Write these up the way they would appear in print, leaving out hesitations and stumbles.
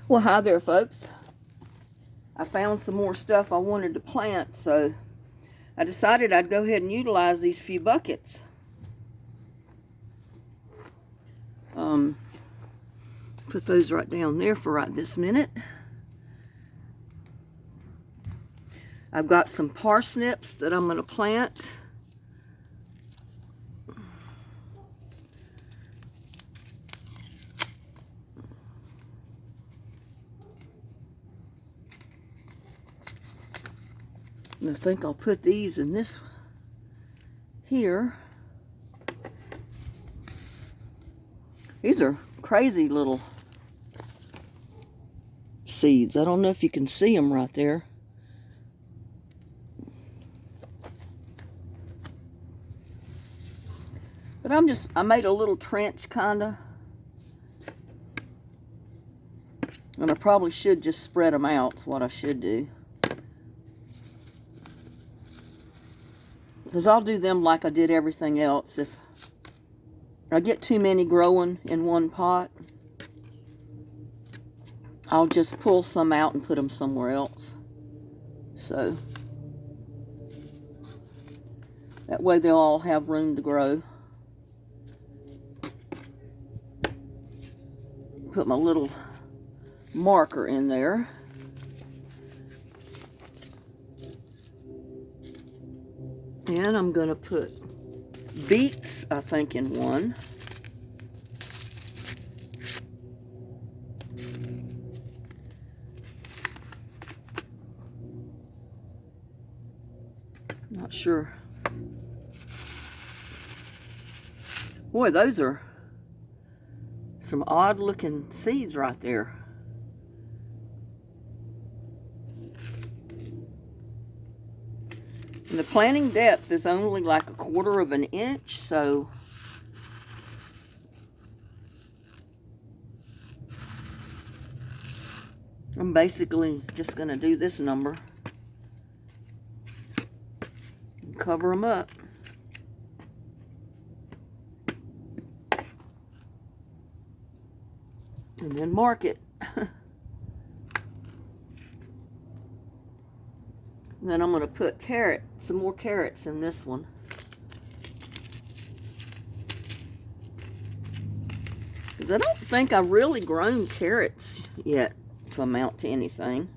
Well, hi there, folks. I found some more stuff I wanted to plant, so I decided I'd go ahead and utilize these few buckets. Put those right down there for right this minute. I've got some parsnips that I'm going to plant. And I think I'll put these in this here. These are crazy little seeds. I don't know if you can see them right there. But I made a little trench kinda. And I probably should just spread them out, is what I should do. Because I'll do them like I did everything else. If I get too many growing in one pot, I'll just pull some out and put them somewhere else. So that way they'll all have room to grow. Put my little marker in there. And I'm going to put beets, I think, in one. Not sure. Boy, those are some odd looking seeds right there. And the planting depth is only like 1/4 of an inch, so I'm basically just going to do this number and cover them up. And then mark it. And then I'm going to put some more carrots in this one. Because I don't think I've really grown carrots yet to amount to anything.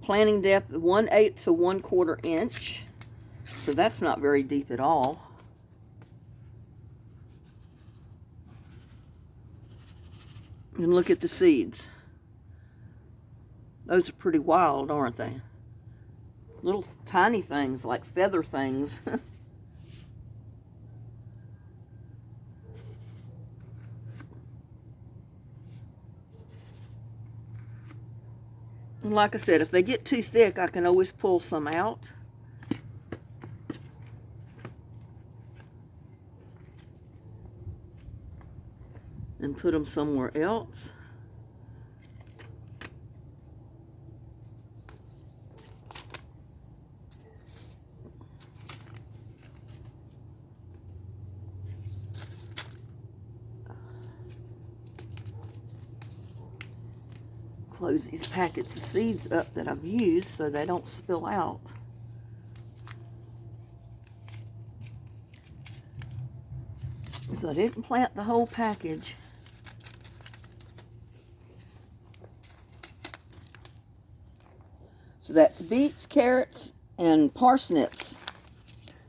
Planting depth 1/8 to 1/4 inch. So that's not very deep at all. And look at the seeds. Those are pretty wild, aren't they? Little tiny things, like feather things. And like I said, if they get too thick, I can always pull some out. And put them somewhere else. Close these packets of seeds up that I've used so they don't spill out. So I didn't plant the whole package. So that's beets, carrots, and parsnips.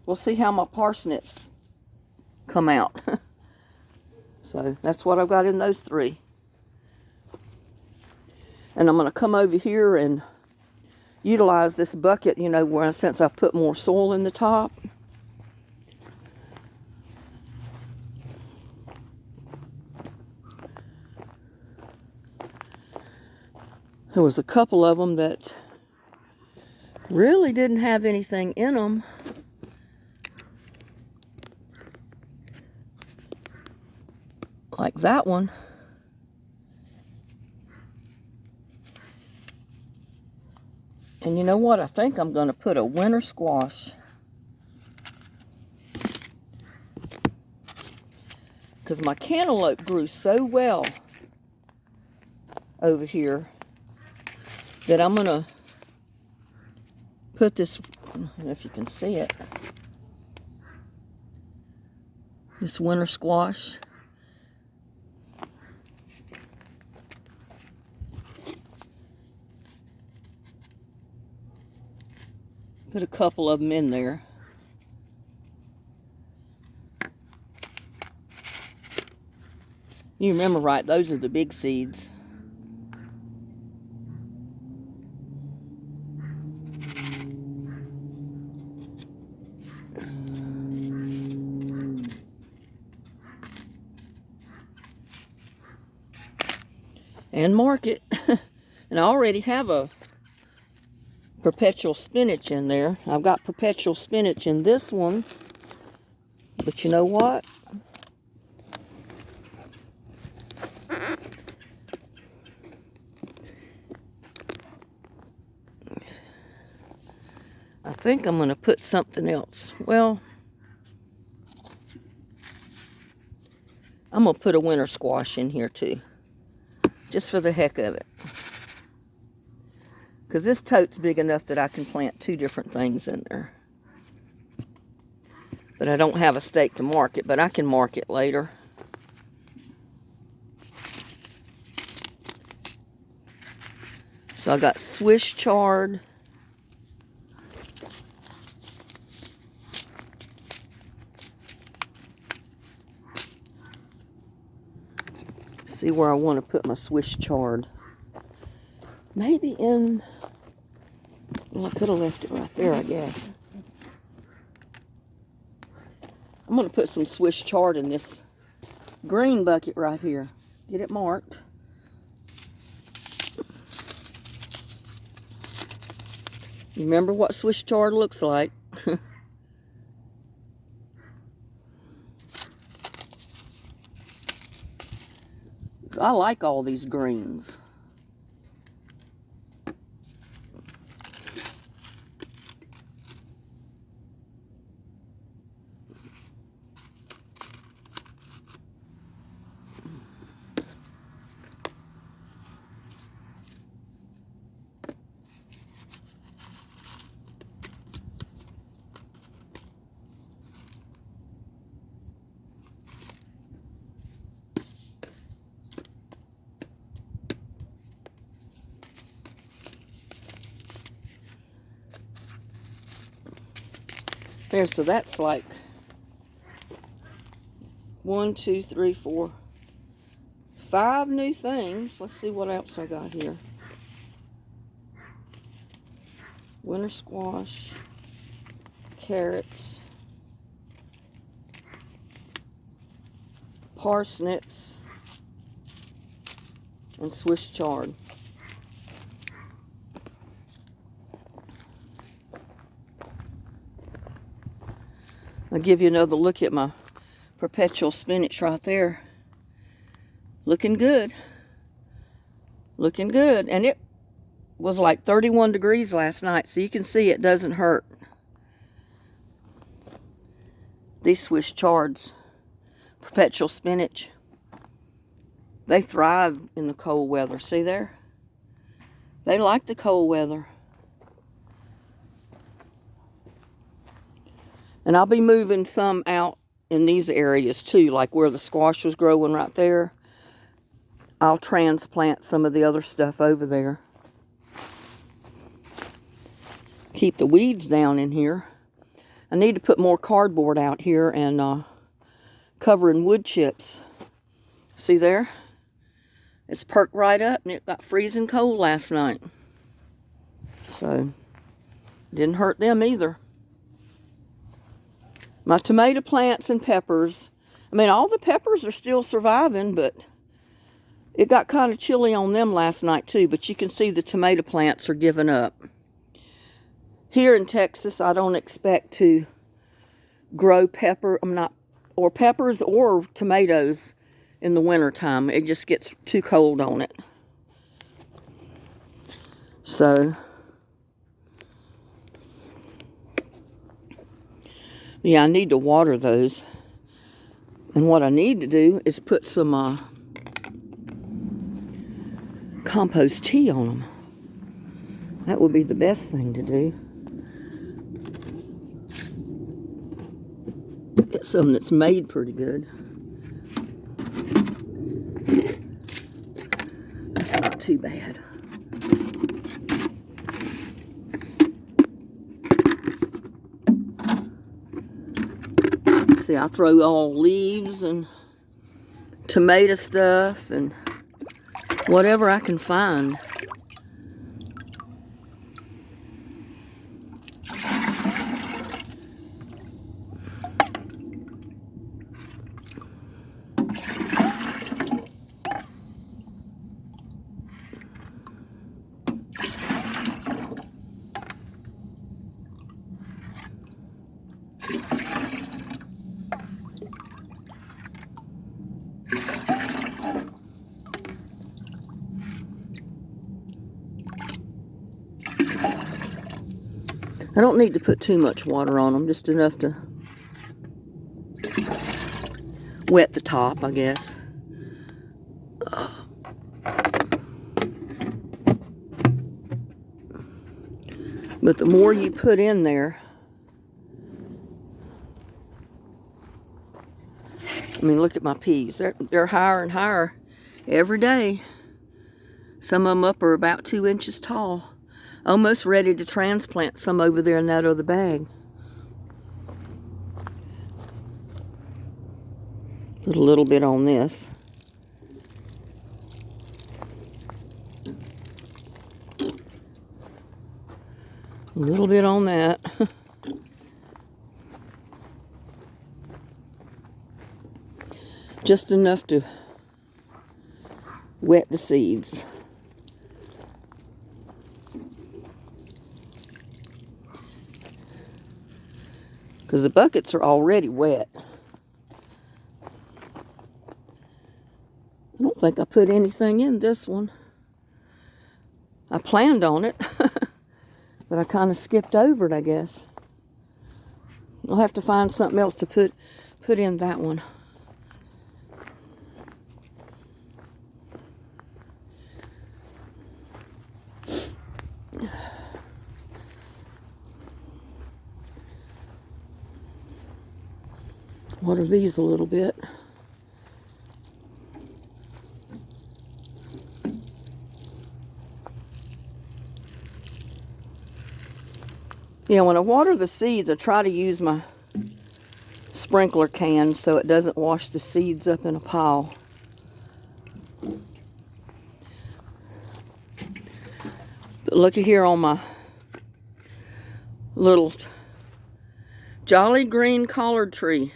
We'll see how my parsnips come out. So that's what I've got in those three. And I'm going to come over here and utilize this bucket, you know, since I put more soil in the top. There was a couple of them that really didn't have anything in them. Like that one. And you know what? I think I'm going to put a winter squash. Because my cantaloupe grew so well. over here that I'm going to put this, I don't know if you can see it, this winter squash. Put a couple of them in there. You remember right, those are the big seeds. And mark it. And I already have a perpetual spinach in there. I've got perpetual spinach in this one. But you know what? I think I'm going to put something else. Well, I'm going to put a winter squash in here too. Just for the heck of it. Because this tote's big enough that I can plant 2 different things in there. But I don't have a stake to mark it, but I can mark it later. So I got Swiss chard. See where I want to put my Swiss chard. Maybe in, well, I could have left it right there, I guess. I'm going to put some Swiss chard in this green bucket right here. Get it marked. Remember what Swiss chard looks like. So I like all these greens. There, so that's like 1, 2, 3, 4, 5 new things. Let's see what else I got here. Winter squash, carrots, parsnips, and Swiss chard. I'll give you another look at my perpetual spinach right there. Looking good. Looking good. And it was like 31 degrees last night, so you can see it doesn't hurt. These Swiss chards, perpetual spinach, they thrive in the cold weather. See there? They like the cold weather. And I'll be moving some out in these areas too, like where the squash was growing right there. I'll transplant some of the other stuff over there. Keep the weeds down in here. I need to put more cardboard out here and cover in wood chips. See there? It's perked right up and it got freezing cold last night. So, didn't hurt them either. My tomato plants and peppers. I mean, all the peppers are still surviving, but it got kind of chilly on them last night too. But you can see the tomato plants are giving up. Here in Texas, I don't expect to grow peppers or tomatoes in the wintertime. It just gets too cold on it. So, yeah, I need to water those. And what I need to do is put some compost tea on them. That would be the best thing to do. Get some that's made pretty good. That's not too bad. See, I throw all leaves and tomato stuff and whatever I can find. I don't need to put too much water on them, just enough to wet the top, I guess. But the more you put in there, I mean, look at my peas. They're higher and higher every day. Some of them up are about 2 inches tall. Almost ready to transplant some over there in that other bag. Put a little bit on this. A little bit on that. Just enough to wet the seeds. Because the buckets are already wet. I don't think I put anything in this one. I planned on it, but I kind of skipped over it, I guess. I'll have to find something else to put in that one. Water these a little bit. Yeah, when I water the seeds, I try to use my sprinkler can so it doesn't wash the seeds up in a pile. But looky here on my little jolly green collard tree.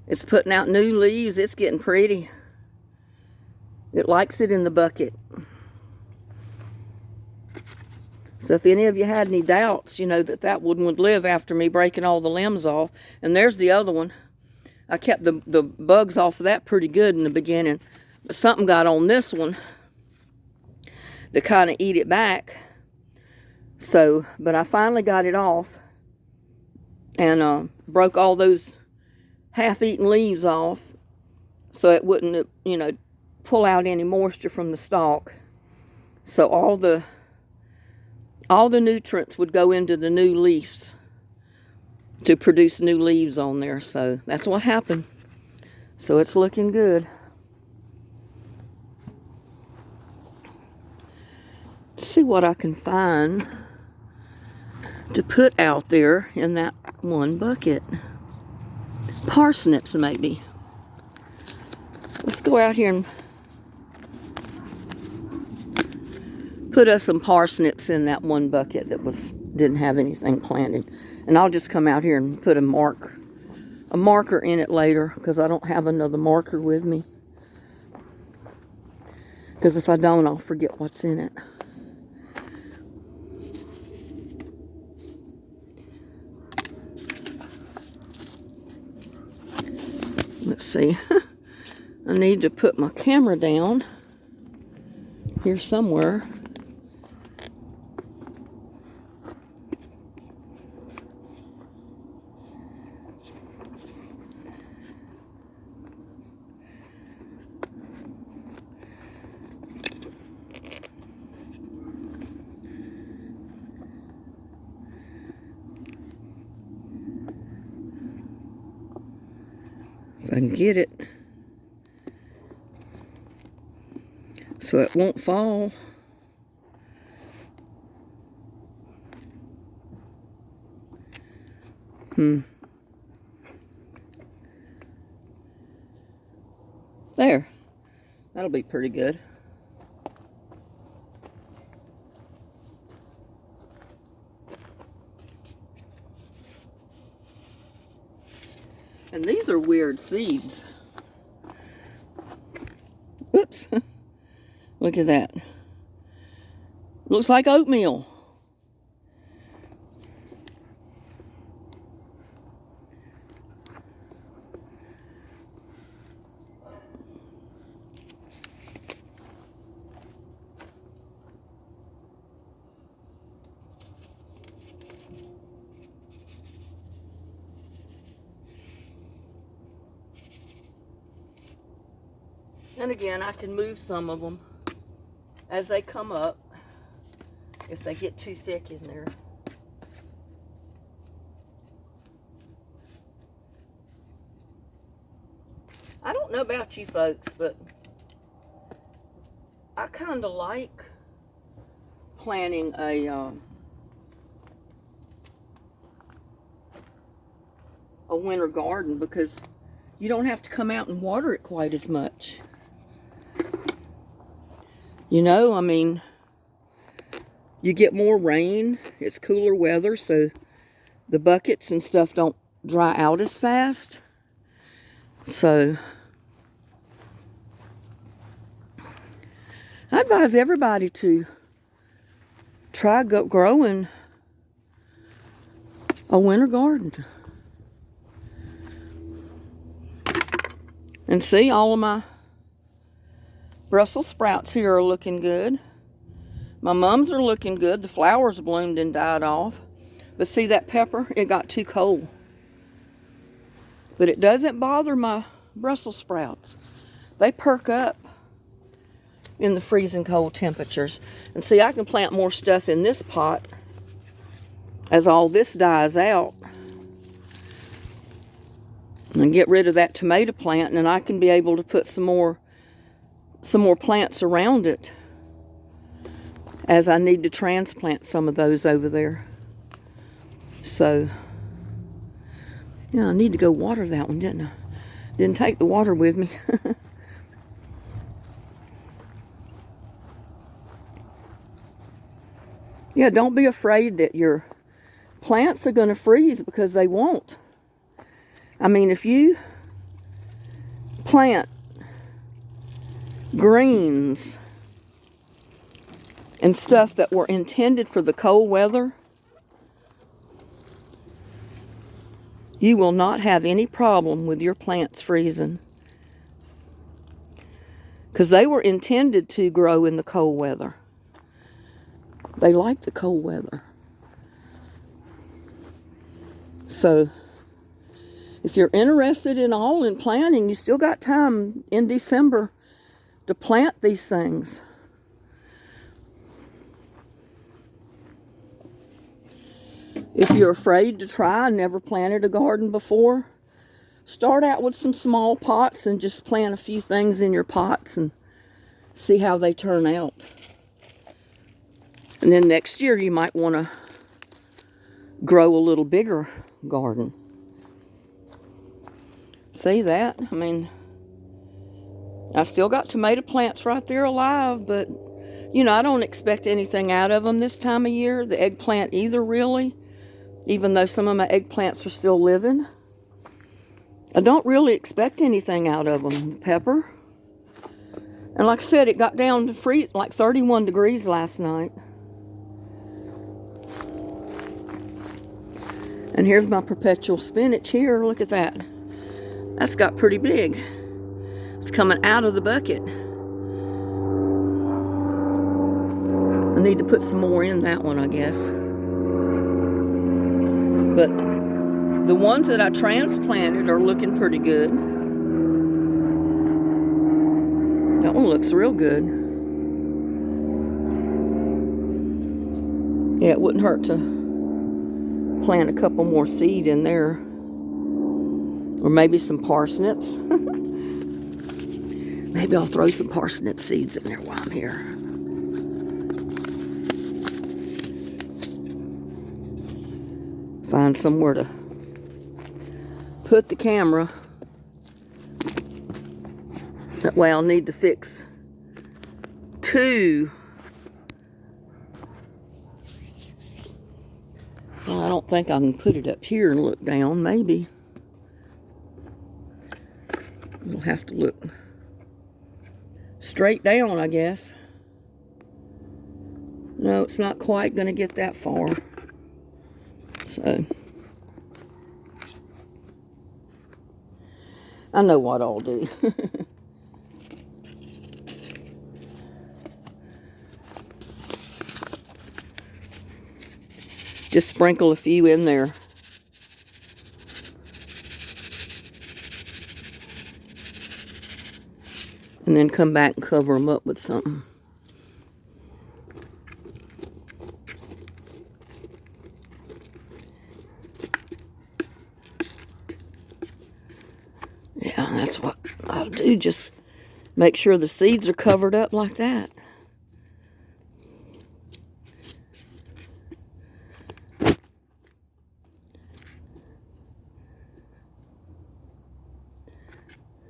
It's putting out new leaves. It's getting pretty. It likes it in the bucket. So if any of you had any doubts, you know, that one would live after me breaking all the limbs off. And there's the other one. I kept the bugs off of that pretty good in the beginning. But something got on this one to kind of eat it back. So, but I finally got it off. And broke all those half-eaten leaves off so it wouldn't, you know, pull out any moisture from the stalk. So all the nutrients would go into the new leaves to produce new leaves on there. So that's what happened. So it's looking good. Let's see what I can find to put out there in that one bucket. Parsnips, maybe. Let's go out here and put us some parsnips in that one bucket that didn't have anything planted. And I'll just come out here and put a marker in it later, because I don't have another marker with me. Because if I don't, I'll forget what's in it. Let's see. I need to put my camera down here somewhere. I can get it so it won't fall. There. That'll be pretty good. And these are weird seeds. Whoops. Look at that. Looks like oatmeal. And again, I can move some of them as they come up if they get too thick in there. I don't know about you folks, but I kind of like planting a winter garden because you don't have to come out and water it quite as much. You know, I mean, you get more rain, it's cooler weather, so the buckets and stuff don't dry out as fast. So, I advise everybody to try growing a winter garden. And see, all of my Brussels sprouts here are looking good. My mums are looking good. The flowers bloomed and died off. But see that pepper? It got too cold. But it doesn't bother my Brussels sprouts. They perk up in the freezing cold temperatures. And see, I can plant more stuff in this pot as all this dies out. And get rid of that tomato plant, and I can be able to put some more plants around it as I need to transplant some of those over there. So, yeah, I need to go water that one, didn't I? Didn't take the water with me. Yeah, don't be afraid that your plants are going to freeze, because they won't. I mean, if you plant greens and stuff that were intended for the cold weather, you will not have any problem with your plants freezing, because they were intended to grow in the cold weather. They like the cold weather. So if you're interested in planting, you still got time in December to plant these things. If you're afraid to try, never planted a garden before, start out with some small pots and just plant a few things in your pots and see how they turn out. And then next year you might want to grow a little bigger garden. See that? I mean, I still got tomato plants right there alive, but, you know, I don't expect anything out of them this time of year. The eggplant either, really. Even though some of my eggplants are still living, I don't really expect anything out of them. Pepper. And like I said, it got down to like 31 degrees last night. And here's my perpetual spinach here. Look at that. That's got pretty big. It's coming out of the bucket. I need to put some more in that one, I guess. But the ones that I transplanted are looking pretty good. That one looks real good. Yeah, it wouldn't hurt to plant a couple more seed in there. Or maybe some parsnips. Maybe I'll throw some parsnip seeds in there while I'm here. Find somewhere to put the camera. That way I'll need to fix two. Well, I don't think I can put it up here and look down. Maybe. We'll have to look straight down, I guess. No, it's not quite going to get that far. So, I know what I'll do. Just sprinkle a few in there. And then come back and cover them up with something. Yeah, that's what I'll do. Just make sure the seeds are covered up like that.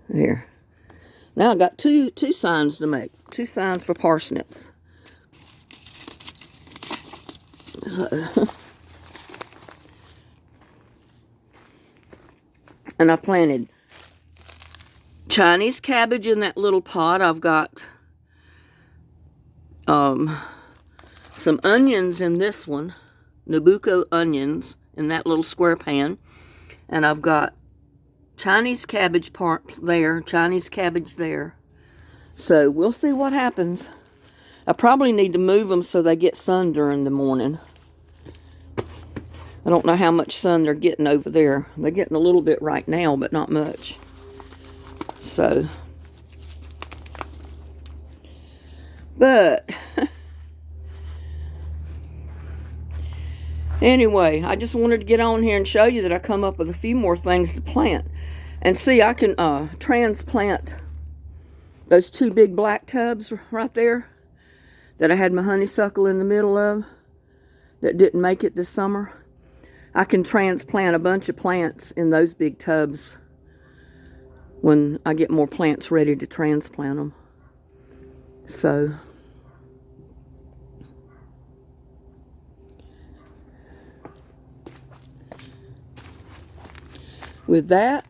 There. Now I got two signs to make. 2 signs for parsnips. So, and I planted Chinese cabbage in that little pot. I've got some onions in this one. Nabucco onions in that little square pan. And I've got Chinese cabbage part there, Chinese cabbage there. So we'll see what happens. I probably need to move them so they get sun during the morning. I don't know how much sun they're getting over there. They're getting a little bit right now, but not much. So, but anyway, I just wanted to get on here and show you that I come up with a few more things to plant. And see, I can transplant those 2 big black tubs right there that I had my honeysuckle in the middle of that didn't make it this summer. I can transplant a bunch of plants in those big tubs when I get more plants ready to transplant them. So, with that,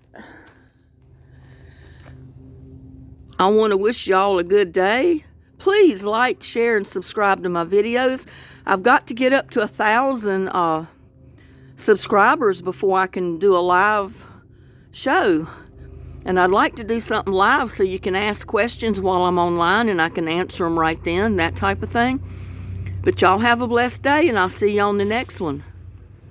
I want to wish y'all a good day. Please like, share, and subscribe to my videos. I've got to get up to 1,000 subscribers before I can do a live show. And I'd like to do something live so you can ask questions while I'm online and I can answer them right then, that type of thing. But y'all have a blessed day, and I'll see you on the next one.